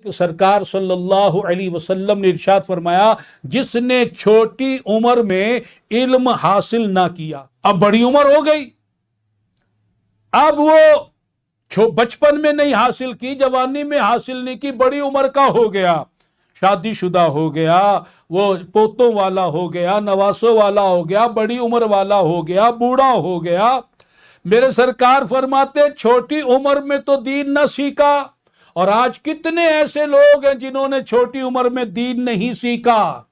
सरकार सल्लल्लाहु अलैहि वसल्लम ने इरशाद फरमाया, जिसने छोटी उम्र में इल्म हासिल ना किया, अब बड़ी उम्र हो गई, अब वो बचपन में नहीं हासिल की, जवानी में हासिल नहीं की, बड़ी उम्र का हो गया, शादीशुदा हो गया, वो पोतों वाला हो गया, नवासों वाला हो गया, बड़ी उम्र वाला हो गया, बूढ़ा हो गया। मेरे सरकार फरमाते छोटी उम्र में तो दीन ना सीखा। और आज कितने ऐसे लोग हैं जिन्होंने छोटी उम्र में दीन नहीं सीखा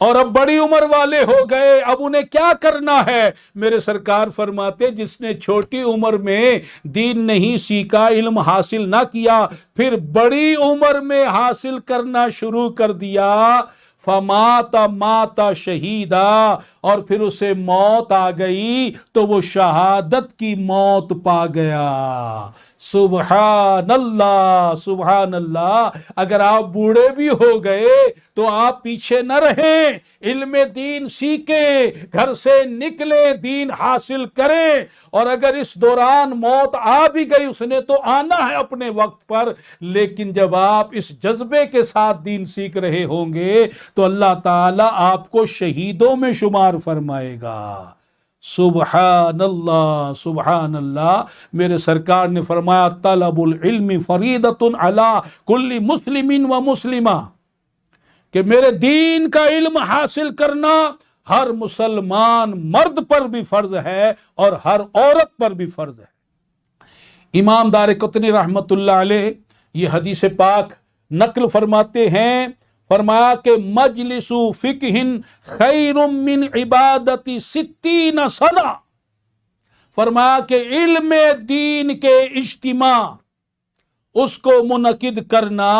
और अब बड़ी उम्र वाले हो गए, अब उन्हें क्या करना है? मेरे सरकार फरमाते जिसने छोटी उम्र में दीन नहीं सीखा, इल्म हासिल ना किया, फिर बड़ी उम्र में हासिल करना शुरू कर दिया, फमाता माता शहीदा, और फिर उसे मौत आ गई तो वो शहादत की मौत पा गया। सुबहान अल्लाह, सुबहान अल्लाह। अगर आप बूढ़े भी हो गए तो आप पीछे न रहें, इल्म दीन सीखें, घर से निकले, दीन हासिल करें। और अगर इस दौरान मौत आ भी गई, उसने तो आना है अपने वक्त पर, लेकिन जब आप इस जज्बे के साथ दीन सीख रहे होंगे तो अल्लाह ताला आपको शहीदों में शुमार फरमाएगा। सुबहान अल्लाह, सुबहान अल्लाह। मेरे सरकार ने फरमाया तलबुल इल्मी फरीदतुन अला कुल्ली मुस्लिमिन व मुस्लिमा, कि मेरे दीन का इल्म हासिल करना हर मुसलमान मर्द पर भी फर्ज है और हर औरत पर भी फर्ज है। इमाम दारक़ुतनी रहमतुल्लाह अलैह ये हदीस पाक नकल फरमाते हैं, फरमाया कि मजलिसु फिक्हिन खैरुम मिन इबादती सित्तीन सना, फरमाया कि इल्म दीन के इज्तिमा उसको मुनकिद करना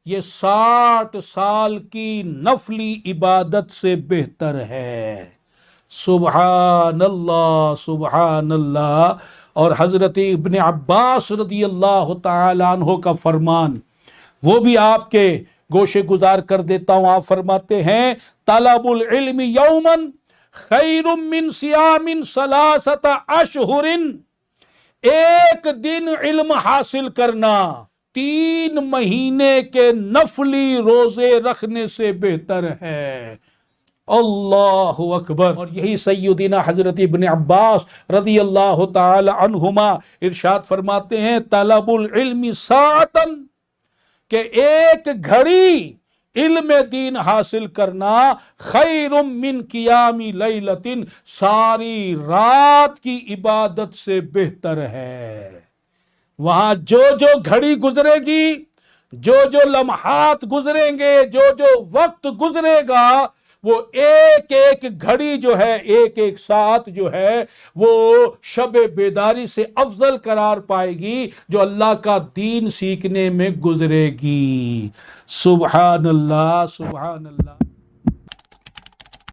ये 60 साल की नफली इबादत से बेहतर है। सुबहान अल्लाह, सुबहान अल्लाह। और हजरत इब्ने अब्बास रदी अल्लाह तआला अन्हु का फरमान वो भी आपके गोशे गुजार कर देता हूं। आप फरमाते हैं तलबुल इल्मी यौमन खैरुम मिन सियामिन सलासता अशहुरिन, एक दिन इल्म हासिल करना 3 महीने के नफली रोजे रखने से बेहतर है। अल्लाहु अकबर। और यही सैयदना हजरत इब्ने अब्बास रदी अल्लाह तआला अन्हुमा इरशाद फरमाते हैं तलबुल इल्मी साअतन, के एक घड़ी इल्म दीन हासिल करना खैरुम मिन कियामी लैलतिन, सारी रात की इबादत से बेहतर है। वहां जो जो घड़ी गुजरेगी, जो जो लम्हात गुजरेंगे, जो जो वक्त गुजरेगा, वो एक एक घड़ी जो है, एक एक साथ जो है, वो शब बेदारी से अफजल करार पाएगी जो अल्लाह का दीन सीखने में गुजरेगी। सुबहान अल्लाह, सुबहान अल्लाह।